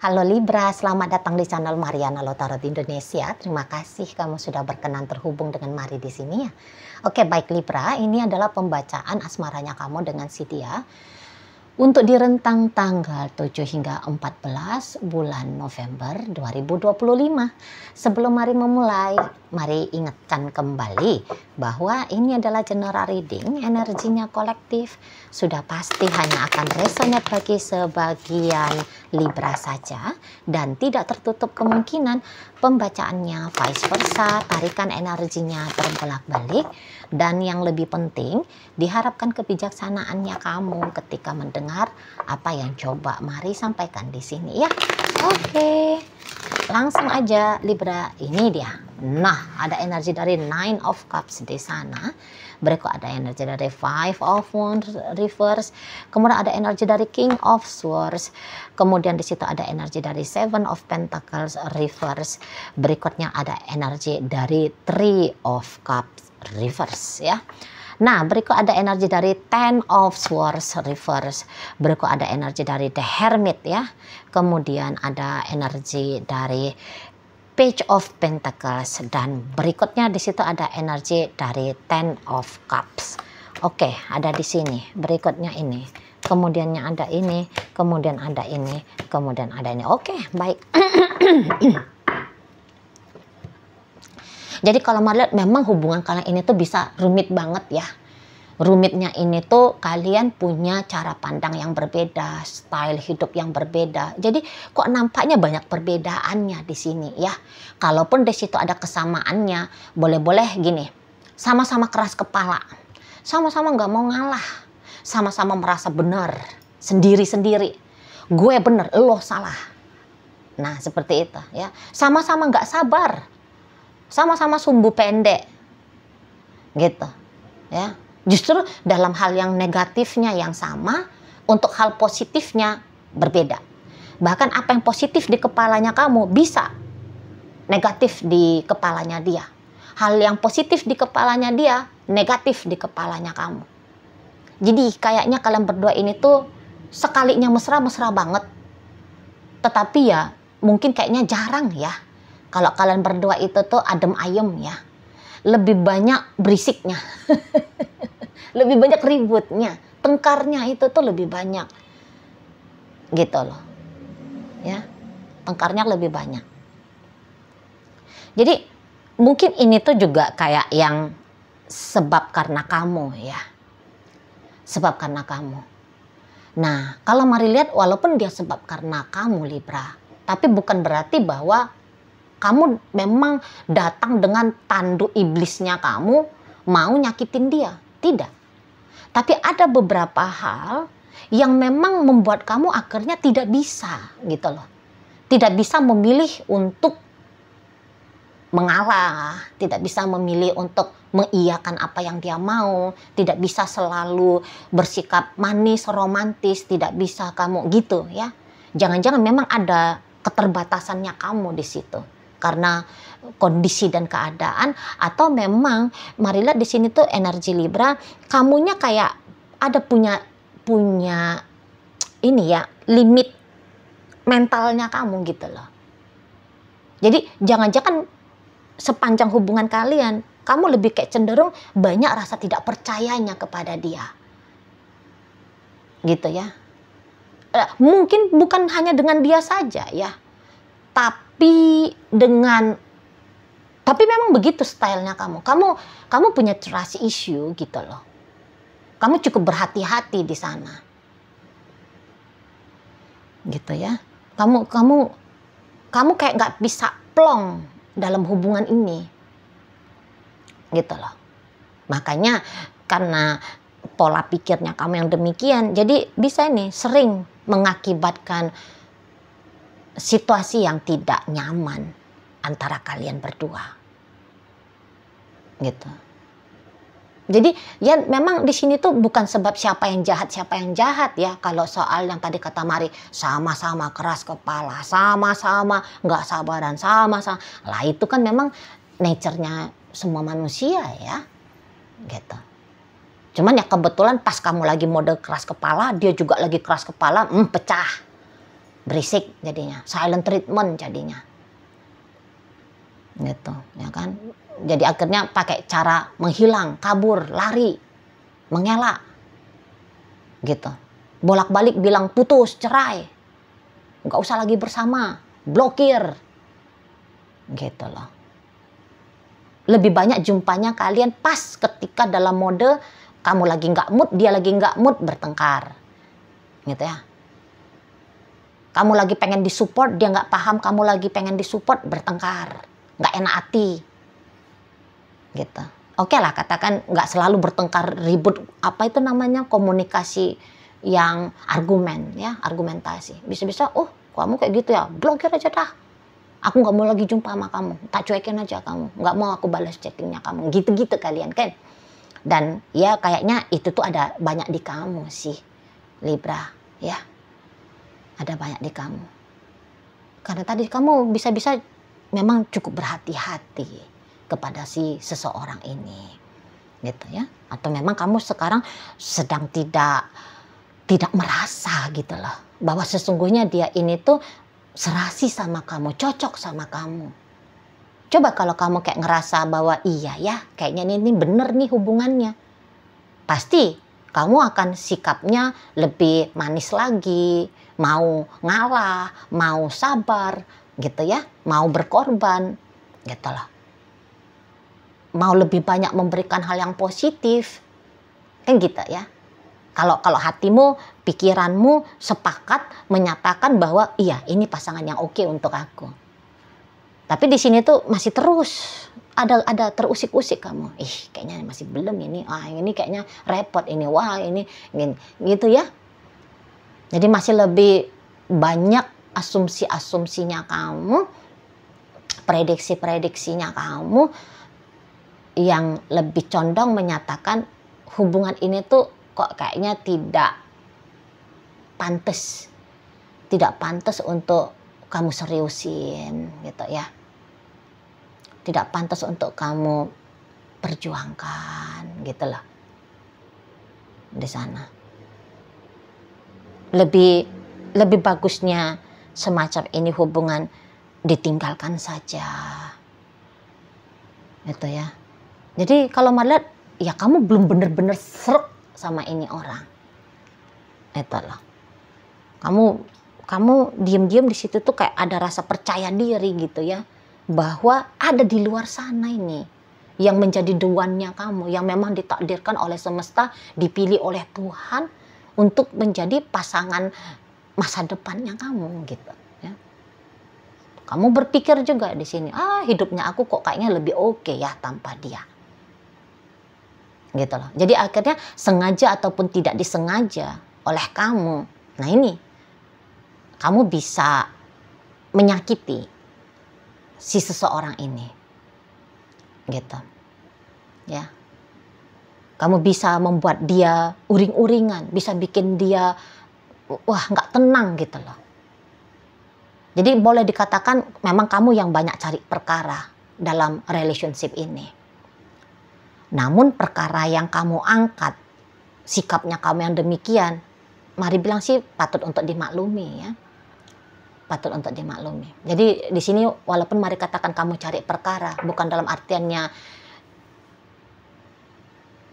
Halo Libra, selamat datang di channel Mariana Lotarot Indonesia. Terima kasih kamu sudah berkenan terhubung dengan Mari di sini ya. Oke, baik Libra, ini adalah pembacaan asmaranya kamu dengan si dia untuk di rentang tanggal 7 hingga 14 bulan November 2025. Sebelum mari memulai, mari ingatkan kembali bahwa ini adalah general reading, energinya kolektif. Sudah pasti hanya akan resonate bagi sebagian Libra saja dan tidak tertutup kemungkinan pembacaannya vice versa, tarikan energinya terbolak-balik. Dan yang lebih penting, diharapkan kebijaksanaannya kamu ketika mendengar apa yang coba Mari sampaikan di sini ya. Oke, langsung aja Libra, ini dia. Nah, ada energi dari Nine of Cups di sana. Berikut ada energi dari Five of Wands reverse. Kemudian ada energi dari King of Swords. Kemudian di situ ada energi dari Seven of Pentacles reverse. Berikutnya ada energi dari Three of Cups reverse ya. Nah, berikut ada energi dari Ten of Swords reverse. Berikut ada energi dari The Hermit ya. Kemudian ada energi dari Page of Pentacles dan berikutnya di situ ada energi dari Ten of Cups. Oke, ada di sini. Berikutnya ini. Kemudiannya ada ini, kemudian ada ini, kemudian ada ini. Oke, baik. Jadi kalau Mari lihat memang hubungan kalian ini tuh bisa rumit banget ya. Rumitnya ini tuh kalian punya cara pandang yang berbeda, style hidup yang berbeda. Jadi kok nampaknya banyak perbedaannya di sini ya. Kalaupun di situ ada kesamaannya, boleh-boleh gini. Sama-sama keras kepala. Sama-sama nggak mau ngalah. Sama-sama merasa benar sendiri-sendiri. Gue bener, lo salah. Nah, seperti itu ya. Sama-sama nggak sabar. Sama-sama sumbu pendek gitu ya. Justru dalam hal yang negatifnya yang sama, untuk hal positifnya berbeda. Bahkan apa yang positif di kepalanya kamu bisa negatif di kepalanya dia. Hal yang positif di kepalanya dia negatif di kepalanya kamu. Jadi kayaknya kalian berdua ini tuh sekalinya mesra-mesra banget, tetapi ya mungkin kayaknya jarang ya kalau kalian berdua itu tuh adem ayem ya. Lebih banyak berisiknya. Lebih banyak ributnya. Tengkarnya itu tuh lebih banyak. Gitu loh. Ya. Tengkarnya lebih banyak. Jadi mungkin ini tuh juga kayak yang sebab karena kamu ya. Sebab karena kamu. Nah, kalau Mari lihat walaupun dia sebab karena kamu Libra, tapi bukan berarti bahwa kamu memang datang dengan tanduk iblisnya kamu mau nyakitin dia. Tidak. Tapi ada beberapa hal yang memang membuat kamu akhirnya tidak bisa gitu loh. Tidak bisa memilih untuk mengalah. Tidak bisa memilih untuk mengiyakan apa yang dia mau. Tidak bisa selalu bersikap manis, romantis. Tidak bisa kamu gitu ya. Jangan-jangan memang ada keterbatasannya kamu di situ. Karena kondisi dan keadaan, atau memang Mari lihat di sini tuh energi Libra, kamunya kayak ada punya ini ya, limit mentalnya kamu gitu loh. Jadi jangan-jangan sepanjang hubungan kalian, kamu lebih kayak cenderung banyak rasa tidak percayanya kepada dia. Gitu ya. Mungkin bukan hanya dengan dia saja ya. Tapi memang begitu stylenya kamu. Kamu punya trust issue gitu loh. Kamu cukup berhati-hati di sana. Gitu ya. Kamu kayak nggak bisa plong dalam hubungan ini. Gitu loh. Makanya karena pola pikirnya kamu yang demikian, jadi bisa nih sering mengakibatkan situasi yang tidak nyaman antara kalian berdua. Gitu. Jadi ya memang di sini tuh bukan sebab siapa yang jahat ya. Kalau soal yang tadi kata Mari, sama-sama keras kepala, sama-sama nggak sabaran, sama-sama. Lah itu kan memang nature-nya semua manusia ya. Gitu. Cuman ya kebetulan pas kamu lagi mode keras kepala, dia juga lagi keras kepala, pecah. berisik jadinya, silent treatment jadinya, gitu ya kan. Jadi akhirnya pakai cara menghilang, kabur, lari, mengelak, gitu. Bolak-balik bilang putus, cerai, nggak usah lagi bersama, blokir, gitu loh. Lebih banyak jumpanya kalian pas ketika dalam mode kamu lagi nggak mood, dia lagi nggak mood, bertengkar, gitu ya. Kamu lagi pengen disupport, dia nggak paham kamu lagi pengen disupport, bertengkar, nggak enak hati, gitu. Oke lah, katakan nggak selalu bertengkar, ribut, apa itu namanya, komunikasi yang argumen, ya, argumentasi. Bisa-bisa, oh kamu kayak gitu ya, blokir aja dah. Aku nggak mau lagi jumpa sama kamu, tak cuekin aja kamu, nggak mau aku balas chattingnya kamu, gitu-gitu kalian kan. Dan ya kayaknya itu tuh ada banyak di kamu sih, Libra, ya. Ada banyak di kamu. Karena tadi kamu bisa-bisa memang cukup berhati-hati kepada si seseorang ini, gitu ya. Atau memang kamu sekarang sedang tidak merasa gitu loh, bahwa sesungguhnya dia ini tuh serasi sama kamu, cocok sama kamu. Coba kalau kamu kayak ngerasa bahwa iya ya, kayaknya ini bener nih hubungannya, pasti kamu akan sikapnya lebih manis lagi, mau ngalah, mau sabar, gitu ya, mau berkorban, gitu loh. Mau lebih banyak memberikan hal yang positif, kan gitu ya. Kalau hatimu, pikiranmu sepakat menyatakan bahwa iya ini pasangan yang oke untuk aku. Tapi di sini tuh masih terus ada terusik-usik kamu. Kayaknya masih belum ini. Ini kayaknya repot ini. Wah, ini gitu ya. Jadi masih lebih banyak asumsi-asumsinya kamu, prediksi-prediksinya kamu yang lebih condong menyatakan hubungan ini tuh kok kayaknya tidak pantas untuk kamu seriusin, gitu ya. Tidak pantas untuk kamu perjuangkan, gitu loh. Di sana. Lebih bagusnya semacam ini hubungan ditinggalkan saja. Gitu ya. Jadi kalau melihat ya kamu belum benar-benar srek sama ini orang. Itu loh. Kamu diam-diam di situ tuh kayak ada rasa percaya diri gitu ya, bahwa ada di luar sana ini yang menjadi duannya kamu, yang memang ditakdirkan oleh semesta, dipilih oleh Tuhan untuk menjadi pasangan masa depannya kamu, gitu ya. Kamu berpikir juga di sini, hidupnya aku kok kayaknya lebih oke ya tanpa dia. Gitu loh. Jadi akhirnya sengaja ataupun tidak disengaja oleh kamu, nah ini kamu bisa menyakiti si seseorang ini, gitu ya. Kamu bisa membuat dia uring-uringan, bisa bikin dia nggak tenang gitu loh. Jadi boleh dikatakan memang kamu yang banyak cari perkara dalam relationship ini. Namun perkara yang kamu angkat, sikapnya kamu yang demikian, mari bilang sih patut untuk dimaklumi ya. Patut untuk dimaklumi. Jadi di sini walaupun mari katakan kamu cari perkara, bukan dalam artiannya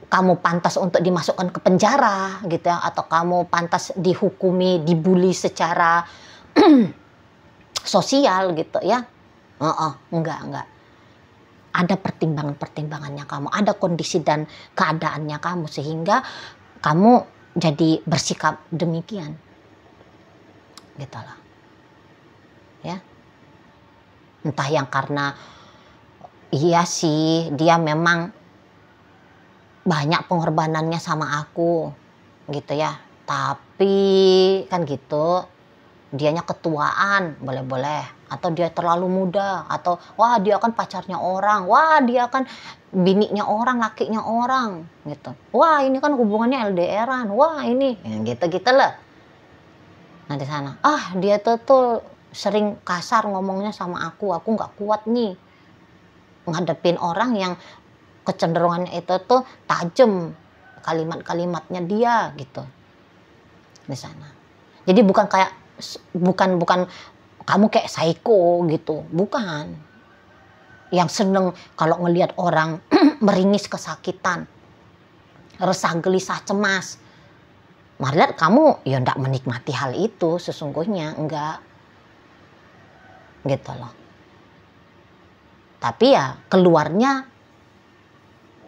kamu pantas untuk dimasukkan ke penjara gitu ya, atau kamu pantas dihukumi, dibully secara sosial gitu ya. Enggak. Ada pertimbangan-pertimbangannya kamu, ada kondisi dan keadaannya kamu sehingga kamu jadi bersikap demikian. Gitu loh. Ya. Entah yang karena iya sih dia memang banyak pengorbanannya sama aku gitu ya, tapi kan gitu dianya ketuaan boleh-boleh, atau dia terlalu muda, atau wah dia kan pacarnya orang, wah dia kan bininya orang, lakinya orang gitu, wah ini kan hubungannya LDRan, wah ini gitu-gitu lah. Nah di sana dia tuh sering kasar ngomongnya sama aku nggak kuat nih ngadepin orang yang kecenderungannya itu tuh tajam kalimat-kalimatnya dia gitu di sana. Jadi bukan kayak bukan kamu kayak psycho gitu, bukan. Yang seneng kalau ngelihat orang meringis kesakitan, resah, gelisah, cemas. Malah kamu ya ndak menikmati hal itu sesungguhnya, enggak. Gitu loh. Tapi ya keluarnya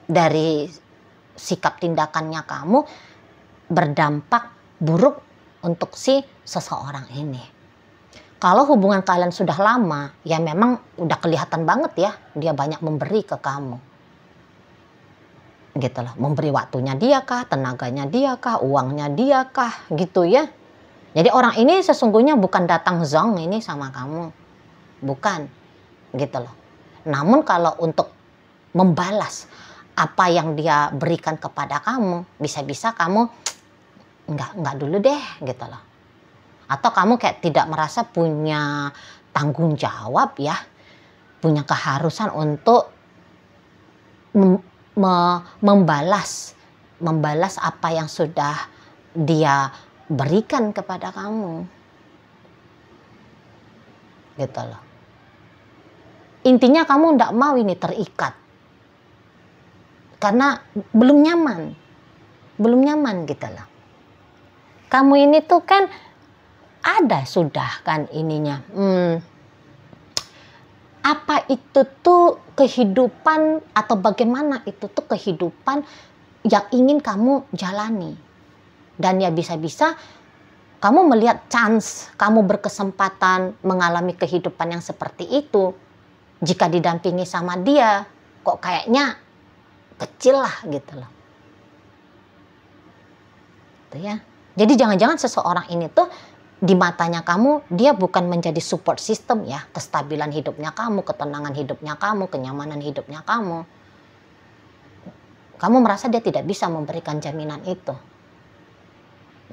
dari sikap tindakannya kamu berdampak buruk untuk si seseorang ini. Kalau hubungan kalian sudah lama, ya memang udah kelihatan banget ya dia banyak memberi ke kamu. Gitu loh, memberi waktunya dia kah, tenaganya dia kah, uangnya dia kah, gitu ya. Jadi orang ini sesungguhnya bukan datang zong ini sama kamu, bukan, gitu loh. Namun kalau untuk membalas apa yang dia berikan kepada kamu, bisa-bisa kamu enggak dulu deh, gitu loh. Atau kamu kayak tidak merasa punya tanggung jawab ya, punya keharusan untuk membalas apa yang sudah dia berikan kepada kamu, gitu loh. Intinya kamu ndak mau ini terikat karena belum nyaman gitu loh. Kamu ini tuh kan ada sudah kan ininya, apa itu tuh kehidupan atau bagaimana itu tuh kehidupan yang ingin kamu jalani. Dan ya bisa-bisa kamu melihat chance, kamu berkesempatan mengalami kehidupan yang seperti itu. Jika didampingi sama dia, kok kayaknya kecil lah gitu loh. Gitu ya. Jadi jangan-jangan seseorang ini tuh di matanya kamu, dia bukan menjadi support system ya, kestabilan hidupnya kamu, ketenangan hidupnya kamu, kenyamanan hidupnya kamu. Kamu merasa dia tidak bisa memberikan jaminan itu.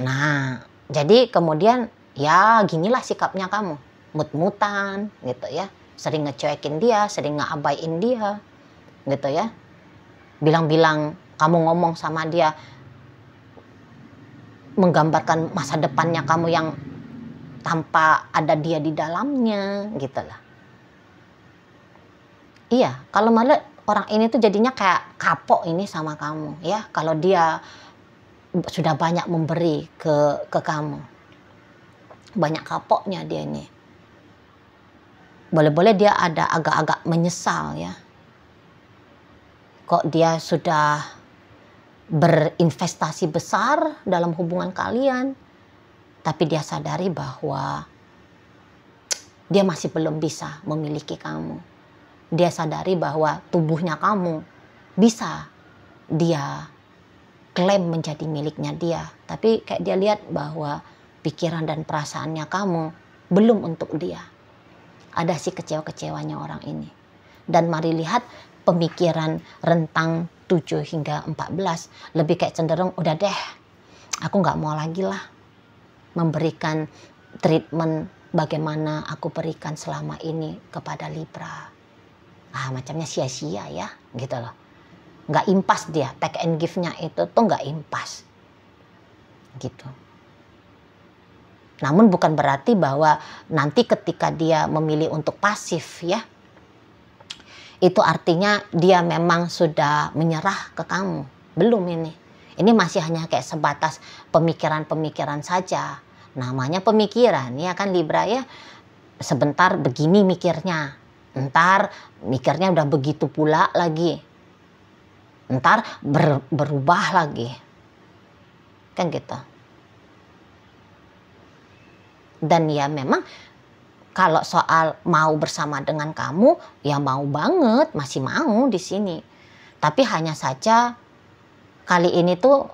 Nah, jadi kemudian ya ginilah sikapnya kamu, mut-mutan gitu ya, sering ngecuekin dia, sering ngeabaiin dia, gitu ya. Bilang-bilang kamu ngomong sama dia, menggambarkan masa depannya kamu yang tanpa ada dia di dalamnya, gitu lah. Iya, kalau malah orang ini tuh jadinya kayak kapok ini sama kamu, ya. Kalau dia sudah banyak memberi ke kamu, banyak kapoknya dia ini. Boleh-boleh dia ada agak-agak menyesal ya. Kok dia sudah berinvestasi besar dalam hubungan kalian, tapi dia sadari bahwa dia masih belum bisa memiliki kamu. Dia sadari bahwa tubuhnya kamu bisa dia klaim menjadi miliknya dia. Tapi kayak dia lihat bahwa pikiran dan perasaannya kamu belum untuk dia. Ada sih kecewa-kecewanya orang ini. Dan mari lihat pemikiran rentang 7 hingga 14 lebih kayak cenderung udah deh, aku nggak mau lagi lah memberikan treatment bagaimana aku berikan selama ini kepada Libra. Macamnya sia-sia ya gitu loh, nggak impas dia, take and give-nya itu tuh nggak impas gitu. Namun bukan berarti bahwa nanti ketika dia memilih untuk pasif ya, itu artinya dia memang sudah menyerah ke kamu. Belum ini. Ini masih hanya kayak sebatas pemikiran-pemikiran saja. Namanya pemikiran, ya kan Libra ya. Sebentar begini mikirnya. Ntar mikirnya udah begitu pula lagi. Ntar berubah lagi. Kan gitu. Dan ya memang kalau soal mau bersama dengan kamu, ya mau banget, masih mau di sini. Tapi hanya saja kali ini tuh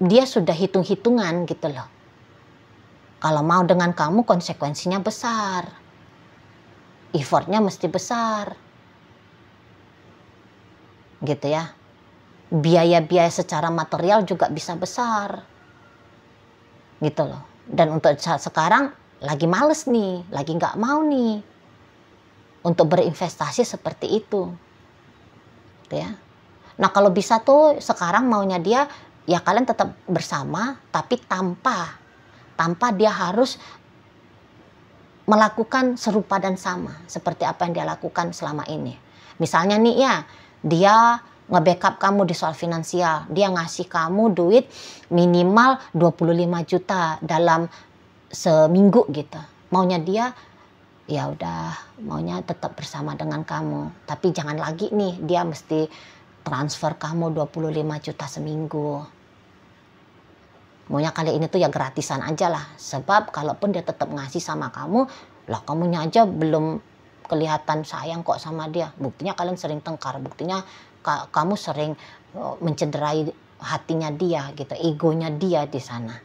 dia sudah hitung-hitungan gitu loh. Kalau mau dengan kamu konsekuensinya besar. Effortnya mesti besar. Gitu ya. Biaya-biaya secara material juga bisa besar. Gitu loh. Dan untuk saat sekarang lagi males nih, lagi nggak mau nih untuk berinvestasi seperti itu, gitu ya. Nah kalau bisa tuh sekarang maunya dia ya kalian tetap bersama, tapi tanpa dia harus melakukan serupa dan sama seperti apa yang dia lakukan selama ini. Misalnya nih ya, dia nge-backup kamu di soal finansial, dia ngasih kamu duit minimal 25 juta dalam seminggu gitu. Maunya dia, ya udah, maunya tetap bersama dengan kamu, tapi jangan lagi nih dia mesti transfer kamu 25 juta seminggu. Maunya kali ini tuh ya gratisan aja lah. Sebab kalaupun dia tetap ngasih sama kamu, lah kamunya aja belum kelihatan sayang kok sama dia. Buktinya kalian sering tengkar. Buktinya kamu sering mencederai hatinya dia gitu, egonya dia di sana.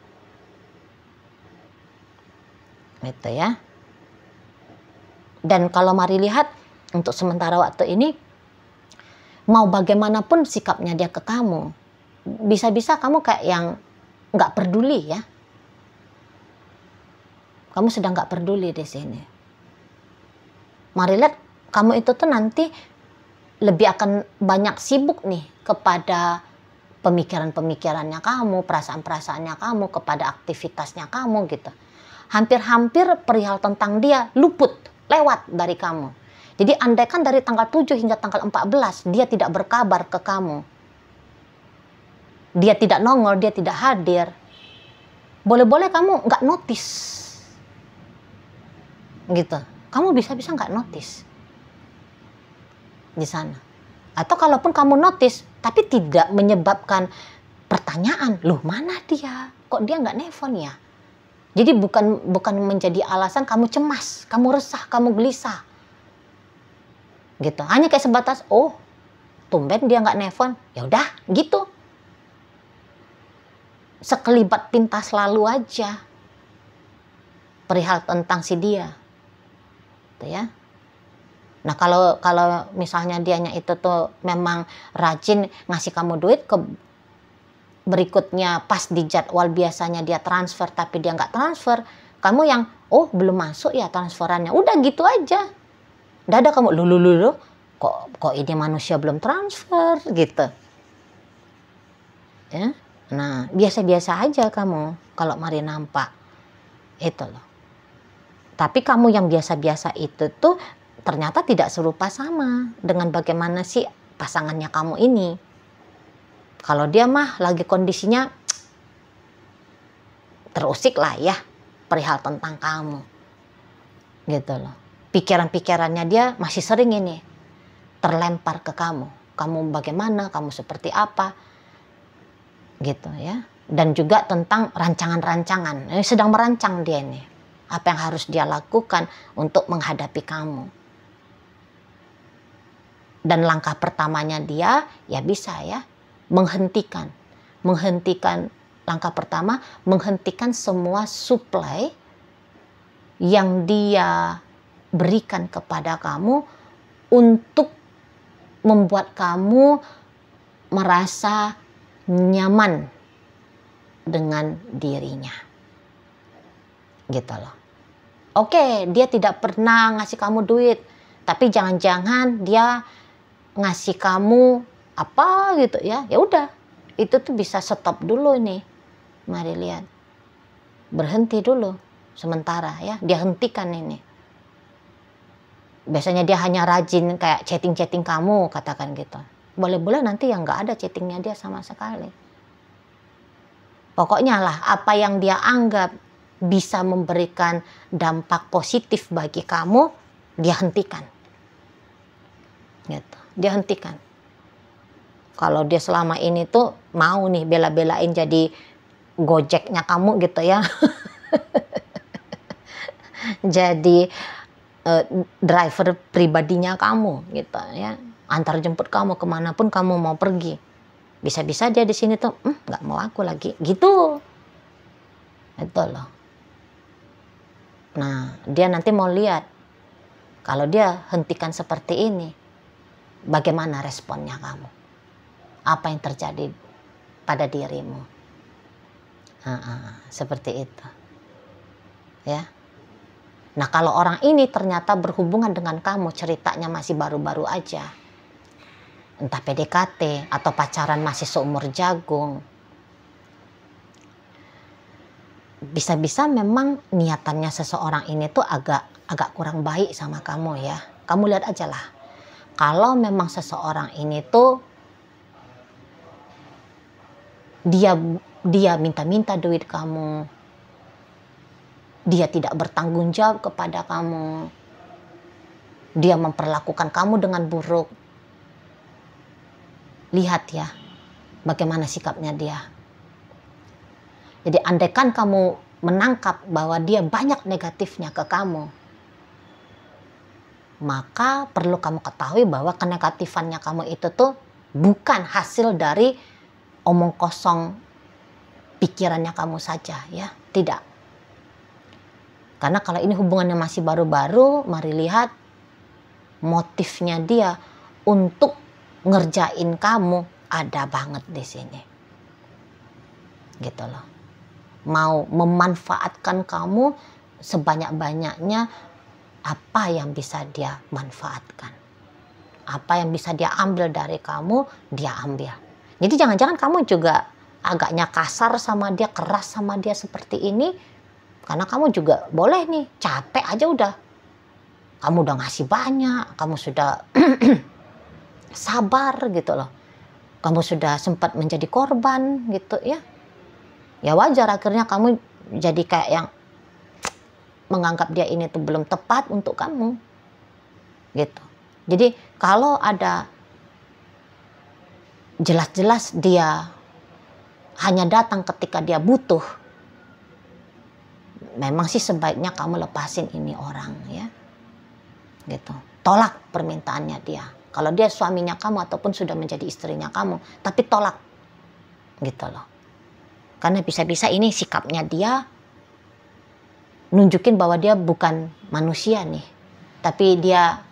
Gitu ya. Dan kalau mari lihat untuk sementara waktu ini, mau bagaimanapun sikapnya dia ke kamu, bisa-bisa kamu kayak yang nggak peduli ya. Kamu sedang nggak peduli di sini. Mari lihat, kamu itu tuh nanti lebih akan banyak sibuk nih kepada pemikiran-pemikirannya kamu, perasaan-perasaannya kamu, kepada aktivitasnya kamu gitu. Hampir-hampir perihal tentang dia luput, lewat dari kamu. Jadi andaikan dari tanggal 7 hingga tanggal 14 dia tidak berkabar ke kamu, dia tidak nongol, dia tidak hadir, boleh-boleh kamu nggak notice gitu. Kamu bisa-bisa nggak notice di sana. Atau kalaupun kamu notice tapi tidak menyebabkan pertanyaan, loh mana dia, kok dia nggak nelfon ya. Jadi bukan menjadi alasan kamu cemas, kamu resah, kamu gelisah gitu. Hanya kayak sebatas, oh tumben dia nggak nelfon, ya udah gitu. Sekelibat pintas lalu aja perihal tentang si dia, gitu ya. Nah kalau misalnya dianya itu tuh memang rajin ngasih kamu duit, ke berikutnya pas di jadwal biasanya dia transfer tapi dia nggak transfer, kamu yang oh belum masuk ya transferannya, udah gitu aja. Udah ada kamu lu kok ini manusia belum transfer gitu ya. Nah, biasa-biasa aja kamu kalau mari nampak itu loh. Tapi kamu yang biasa-biasa itu tuh ternyata tidak serupa sama dengan bagaimana sih pasangannya kamu ini. Kalau dia mah lagi kondisinya terusik lah ya perihal tentang kamu. Gitu loh. Pikiran-pikirannya dia masih sering ini terlempar ke kamu. Kamu bagaimana, kamu seperti apa. Gitu ya. Dan juga tentang rancangan-rancangan. Ini sedang merancang dia ini. Apa yang harus dia lakukan untuk menghadapi kamu. Dan langkah pertamanya dia ya bisa ya menghentikan. Langkah pertama menghentikan semua supply yang dia berikan kepada kamu untuk membuat kamu merasa nyaman dengan dirinya gitu loh. Oke, dia tidak pernah ngasih kamu duit, tapi jangan-jangan dia ngasih kamu apa gitu ya, ya udah itu tuh bisa stop dulu nih. Mari lihat, berhenti dulu sementara ya, dia hentikan ini. Biasanya dia hanya rajin kayak chatting kamu, katakan gitu. Boleh-boleh nanti yang nggak ada chattingnya dia sama sekali. Pokoknya lah apa yang dia anggap bisa memberikan dampak positif bagi kamu, dia hentikan. Gitu. Dia hentikan. Kalau dia selama ini tuh mau nih bela-belain jadi gojeknya kamu gitu ya. Jadi driver pribadinya kamu gitu ya. Antar jemput kamu kemanapun kamu mau pergi. Bisa-bisa dia di sini tuh nggak mau aku lagi gitu. Itu loh. Nah dia nanti mau lihat kalau dia hentikan seperti ini, bagaimana responnya kamu, apa yang terjadi pada dirimu. Seperti itu ya. Nah kalau orang ini ternyata berhubungan dengan kamu, ceritanya masih baru-baru aja, entah PDKT atau pacaran masih seumur jagung, bisa-bisa memang niatannya seseorang ini tuh agak kurang baik sama kamu ya. Kamu lihat aja lah. Kalau memang seseorang ini tuh dia minta-minta duit kamu, dia tidak bertanggung jawab kepada kamu, dia memperlakukan kamu dengan buruk. Lihat ya, bagaimana sikapnya dia. Jadi andaikan kamu menangkap bahwa dia banyak negatifnya ke kamu, maka perlu kamu ketahui bahwa kenegatifannya kamu itu tuh bukan hasil dari omong kosong pikirannya kamu saja ya, tidak. Karena kalau ini hubungannya masih baru-baru, mari lihat motifnya dia untuk ngerjain kamu ada banget di sini. Gitu loh. Mau memanfaatkan kamu sebanyak-banyaknya, apa yang bisa dia manfaatkan. Apa yang bisa dia ambil dari kamu, dia ambil. Jadi jangan-jangan kamu juga agaknya kasar sama dia, keras sama dia seperti ini. Karena kamu juga boleh nih, capek aja udah. Kamu udah ngasih banyak, kamu sudah sabar gitu loh. Kamu sudah sempat menjadi korban gitu ya. Ya wajar akhirnya kamu jadi kayak yang menganggap dia ini tuh belum tepat untuk kamu. Gitu. Jadi kalau ada jelas-jelas dia hanya datang ketika dia butuh, memang sih sebaiknya kamu lepasin ini orang ya. Gitu. Tolak permintaannya dia. Kalau dia suaminya kamu ataupun sudah menjadi istrinya kamu, tapi tolak. Gitu loh. Karena bisa-bisa ini sikapnya dia nunjukin bahwa dia bukan manusia nih. Tapi dia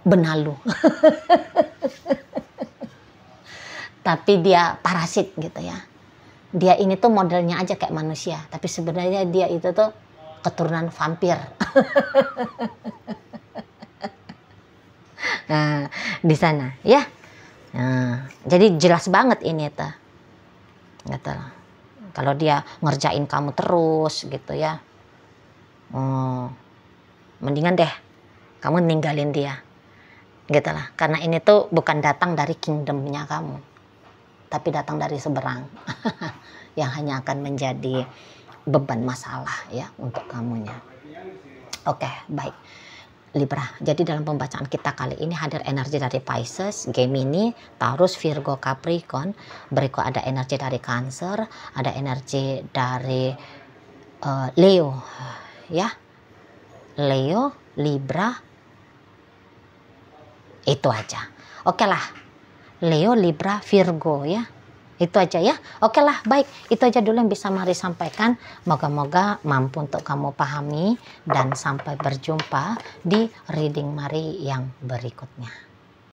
benalu. Tapi dia parasit gitu ya. Dia ini tuh modelnya aja kayak manusia. Tapi sebenarnya dia itu tuh keturunan vampir. Nah, di sana ya. Nah, jadi jelas banget ini tuh. Gitu. Kalau dia ngerjain kamu terus gitu ya. Mendingan deh kamu ninggalin dia. Gitu lah. Karena ini tuh bukan datang dari kingdomnya kamu, tapi datang dari seberang. Yang hanya akan menjadi beban masalah ya untuk kamunya. Oke, baik. Libra. Jadi dalam pembacaan kita kali ini hadir energi dari Pisces, Gemini, Taurus, Virgo, Capricorn. Berikut ada energi dari Cancer, ada energi dari Leo, ya, Leo, Libra. Itu aja. Oke lah, Leo, Libra, Virgo ya. Itu aja ya. Oke lah, baik. Itu aja dulu yang bisa Mari sampaikan. Moga-moga mampu untuk kamu pahami. Dan sampai berjumpa di reading Mari yang berikutnya.